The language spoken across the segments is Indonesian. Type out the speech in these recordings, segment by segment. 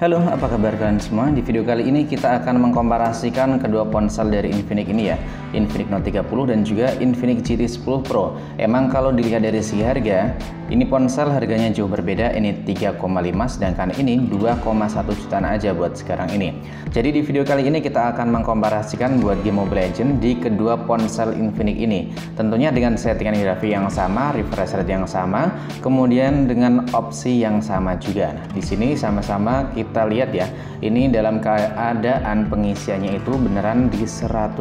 Halo, apa kabar kalian semua? Di video kali ini kita akan mengkomparasikan kedua ponsel dari Infinix ini ya, Infinix Note 30 dan juga Infinix GT 10 Pro. Emang kalau dilihat dari segi harga, ini ponsel harganya jauh berbeda, ini 3,5 sedangkan ini 2,1 jutaan aja buat sekarang ini. Jadi di video kali ini kita akan mengkomparasikan buat game Mobile Legends di kedua ponsel Infinix ini. Tentunya dengan settingan grafik yang sama, refresh rate yang sama, kemudian dengan opsi yang sama juga. Nah, di sini sama-sama kita lihat ya, ini dalam keadaan pengisiannya itu beneran di 100%,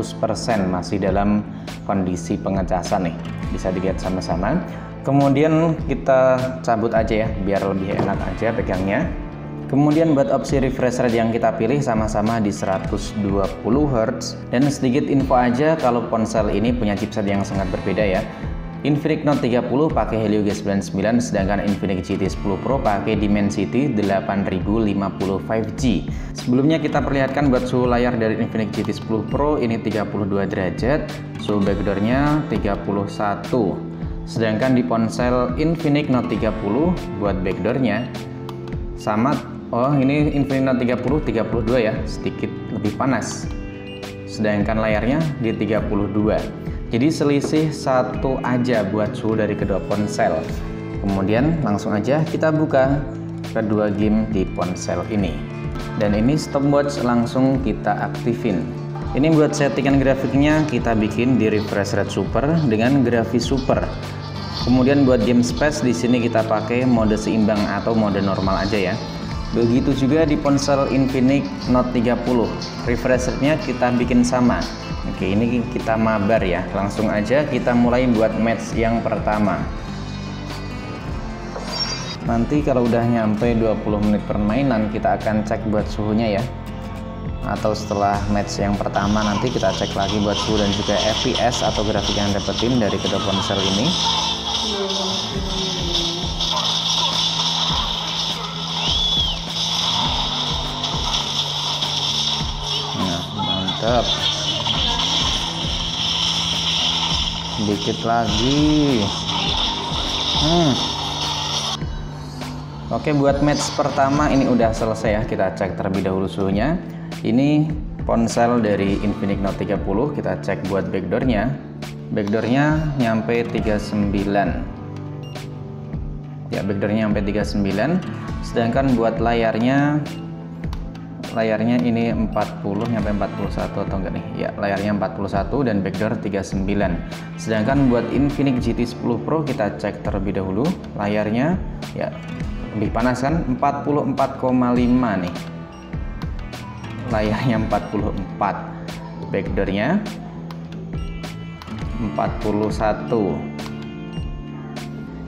masih dalam kondisi pengecasan nih, bisa dilihat sama-sama. Kemudian kita cabut aja ya, biar lebih enak aja pegangnya. Kemudian buat opsi refresh rate yang kita pilih sama-sama di 120 Hz. Dan sedikit info aja kalau ponsel ini punya chipset yang sangat berbeda ya. Infinix Note 30 pakai Helio G99, sedangkan Infinix GT 10 Pro pakai Dimensity 8050 5G. Sebelumnya kita perlihatkan buat suhu layar dari Infinix GT 10 Pro ini 32 derajat, suhu backdoornya 31. Sedangkan di ponsel Infinix Note 30 buat backdoornya sama, ini Infinix Note 30 32 ya, sedikit lebih panas. Sedangkan layarnya di 32. Jadi selisih satu aja buat suhu dari kedua ponsel. Kemudian langsung aja kita buka kedua game di ponsel ini. Dan ini stopwatch langsung kita aktifin. Ini buat settingan grafiknya kita bikin di refresh rate super dengan grafis super. Kemudian buat game space di sini kita pakai mode seimbang atau mode normal aja ya. Begitu juga di ponsel Infinix Note 30. Refresh rate-nya kita bikin sama. Oke, ini kita mabar ya. Langsung aja kita mulai buat match yang pertama. Nanti kalau udah nyampe 20 menit permainan kita akan cek buat suhunya ya. Atau setelah match yang pertama nanti kita cek lagi buat suhu dan juga FPS atau grafik yang dapetin dari kedua ponsel ini. Nah, mantap. Sedikit lagi. Oke, buat match pertama ini udah selesai ya. Kita cek terlebih dahulu suhunya. Ini ponsel dari Infinix Note 30. Kita cek buat backdoornya. Backdoornya nyampe 39. Ya, backdoornya nyampe 39. Sedangkan buat layarnya ini 40, nyampe 41 atau enggak nih ya, layarnya 41 dan backdoor 39. Sedangkan buat Infinix GT 10 Pro kita cek terlebih dahulu layarnya ya, lebih panas kan, 44,5 nih, layarnya 44, backdoornya 41.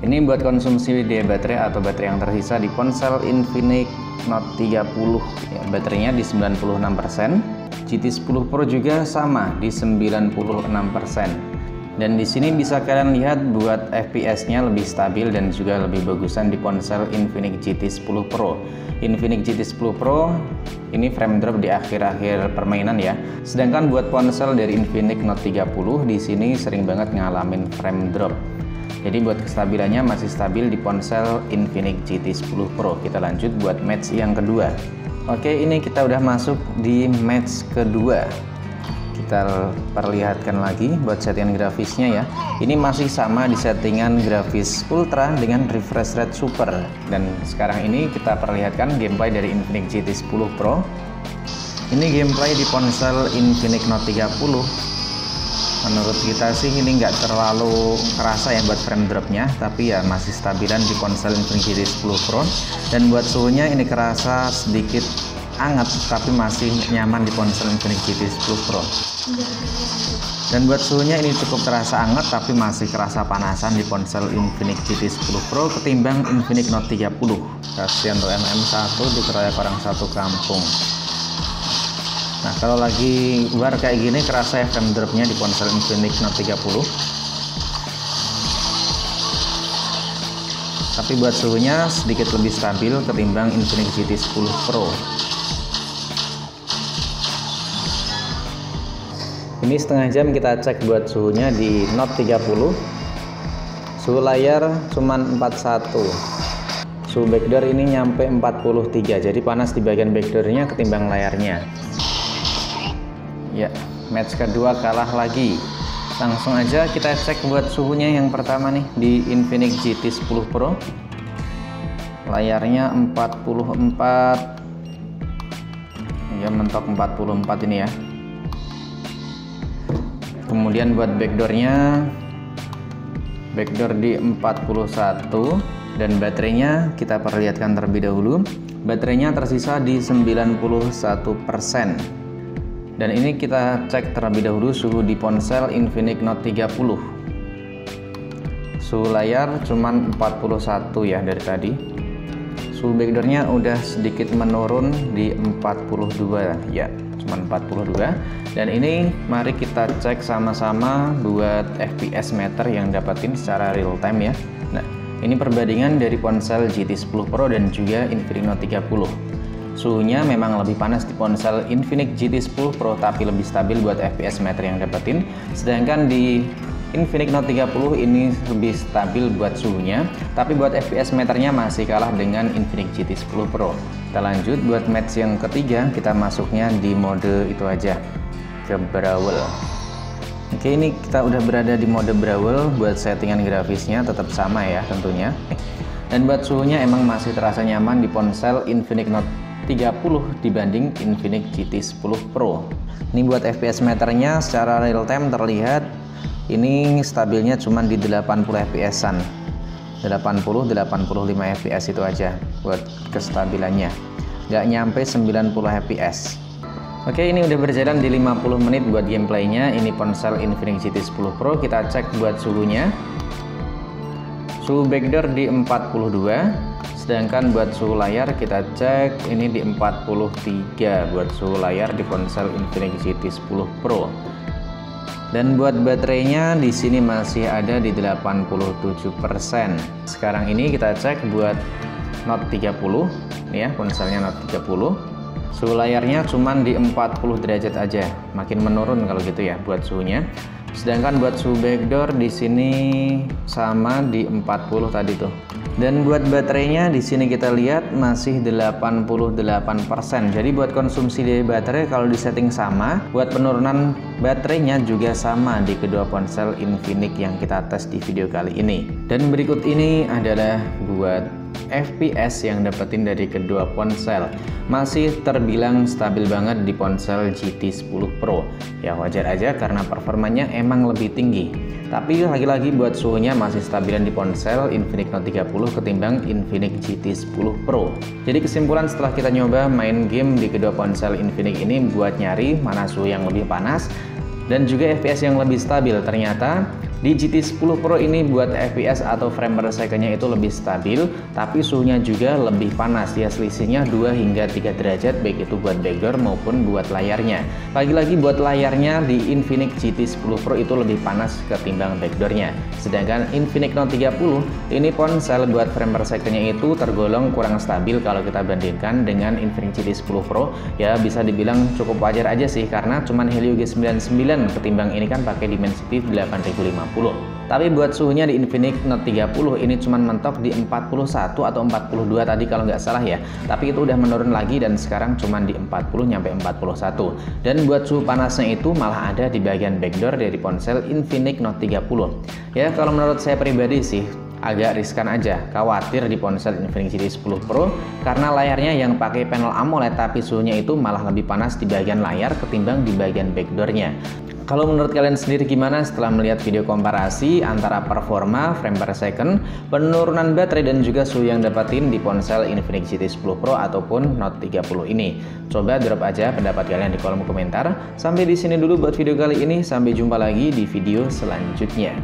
Ini buat konsumsi daya baterai atau baterai yang tersisa di ponsel Infinix Note 30 ya, baterainya di 96%. GT 10 Pro juga sama di 96%. Dan di sini bisa kalian lihat buat FPS-nya lebih stabil dan juga lebih bagusan di ponsel Infinix GT 10 Pro. Infinix GT 10 Pro ini frame drop di akhir-akhir permainan ya. Sedangkan buat ponsel dari Infinix Note 30 di sini sering banget ngalamin frame drop. Jadi buat kestabilannya masih stabil di ponsel Infinix GT 10 Pro. Kita lanjut buat match yang kedua. Oke, ini kita udah masuk di match kedua. Kita perlihatkan lagi buat settingan grafisnya ya. Ini masih sama di settingan grafis ultra dengan refresh rate super. Dan sekarang ini kita perlihatkan gameplay dari Infinix GT 10 Pro. Ini gameplay di ponsel Infinix Note 30. Menurut kita sih ini nggak terlalu kerasa ya buat frame dropnya, tapi ya masih stabilan di ponsel Infinix GT 10 Pro. Dan buat suhunya ini kerasa sedikit hangat, tapi masih nyaman di ponsel Infinix GT 10 Pro. Dan buat suhunya ini cukup terasa hangat, tapi masih kerasa panasan di ponsel Infinix GT 10 Pro ketimbang Infinix Note 30. Kasihan tuh MM1 dikeroyok orang satu kampung. Nah, kalau lagi war kayak gini kerasa ya frame dropnya di ponsel Infinix Note 30. Tapi buat suhunya sedikit lebih stabil ketimbang Infinix GT 10 Pro. Ini setengah jam kita cek buat suhunya di Note 30. Suhu layar cuman 41. Suhu backdoor ini nyampe 43, jadi panas di bagian backdoornya ketimbang layarnya. Ya, match kedua kalah lagi. Langsung aja kita cek buat suhunya. Yang pertama nih di Infinix GT 10 Pro. Layarnya 44. Ya, mentok 44 ini ya. Kemudian buat backdoornya, backdoor di 41, dan baterainya kita perlihatkan terlebih dahulu. Baterainya tersisa di 91%. Dan ini kita cek terlebih dahulu suhu di ponsel Infinix Note 30. Suhu layar cuman 41 ya dari tadi. Suhu backdoornya udah sedikit menurun di 42 ya, cuman 42. Dan ini mari kita cek sama-sama buat FPS meter yang dapetin secara real time ya. Nah, ini perbandingan dari ponsel GT 10 Pro dan juga Infinix Note 30. Suhunya memang lebih panas di ponsel Infinix GT 10 Pro, tapi lebih stabil buat FPS meter yang dapetin. Sedangkan di Infinix Note 30 ini lebih stabil buat suhunya, tapi buat FPS meternya masih kalah dengan Infinix GT 10 Pro. Kita lanjut buat match yang ketiga, kita masuknya di mode itu aja, ke Brawl. Oke, ini kita udah berada di mode Brawl. Buat settingan grafisnya tetap sama ya tentunya. Dan buat suhunya emang masih terasa nyaman di ponsel Infinix Note 30 dibanding Infinix GT 10 Pro. Ini buat FPS meternya secara real time terlihat ini stabilnya cuma di 80 fps-an. 80-85 fps itu aja buat kestabilannya. Nggak nyampe 90 fps. Oke, ini udah berjalan di 50 menit buat gameplaynya. Ini ponsel Infinix GT 10 Pro. Kita cek buat suhunya. Suhu backdoor di 42. Sedangkan buat suhu layar kita cek ini di 43 buat suhu layar di ponsel Infinix GT 10 Pro. Dan buat baterainya di sini masih ada di 87%. Sekarang ini kita cek buat Note 30 nih ya, ponselnya Note 30. Suhu layarnya cuman di 40 derajat aja, makin menurun kalau gitu ya buat suhunya. Sedangkan buat suhu backdoor di sini sama di 40 tadi tuh. Dan buat baterainya di sini kita lihat masih 88%. Jadi buat konsumsi dari baterai kalau disetting sama, buat penurunan baterainya juga sama di kedua ponsel Infinix yang kita tes di video kali ini. Dan berikut ini adalah buat FPS yang dapetin dari kedua ponsel. Masih terbilang stabil banget di ponsel GT 10 Pro. Ya wajar aja karena performanya emang lebih tinggi. Tapi lagi-lagi buat suhunya masih stabilan di ponsel Infinix Note 30 ketimbang Infinix GT 10 Pro. Jadi kesimpulan setelah kita nyoba main game di kedua ponsel Infinix ini buat nyari mana suhu yang lebih panas dan juga FPS yang lebih stabil, ternyata di GT 10 Pro ini buat FPS atau frame per second-nya itu lebih stabil, tapi suhunya juga lebih panas. Ya, selisihnya 2 hingga 3 derajat baik itu buat backdoor maupun buat layarnya. Lagi-lagi buat layarnya di Infinix GT 10 Pro itu lebih panas ketimbang backdoornya. Sedangkan Infinix Note 30 ini ponsel buat frame per second-nya itu tergolong kurang stabil kalau kita bandingkan dengan Infinix GT 10 Pro. Ya, bisa dibilang cukup wajar aja sih karena cuman Helio G99 ketimbang ini kan pakai Dimensity 8050. Tapi buat suhunya di Infinix Note 30 ini cuman mentok di 41 atau 42 tadi kalau nggak salah ya. Tapi itu udah menurun lagi dan sekarang cuman di 40 nyampe 41. Dan buat suhu panasnya itu malah ada di bagian backdoor dari ponsel Infinix Note 30. Ya, kalau menurut saya pribadi sih agak riskan aja, khawatir di ponsel Infinix GT 10 Pro karena layarnya yang pakai panel AMOLED tapi suhunya itu malah lebih panas di bagian layar ketimbang di bagian backdoornya. Kalau menurut kalian sendiri gimana setelah melihat video komparasi antara performa, frame per second, penurunan baterai dan juga suhu yang dapatin di ponsel Infinix GT 10 Pro ataupun Note 30 ini? Coba drop aja pendapat kalian di kolom komentar. Sampai di sini dulu buat video kali ini, sampai jumpa lagi di video selanjutnya.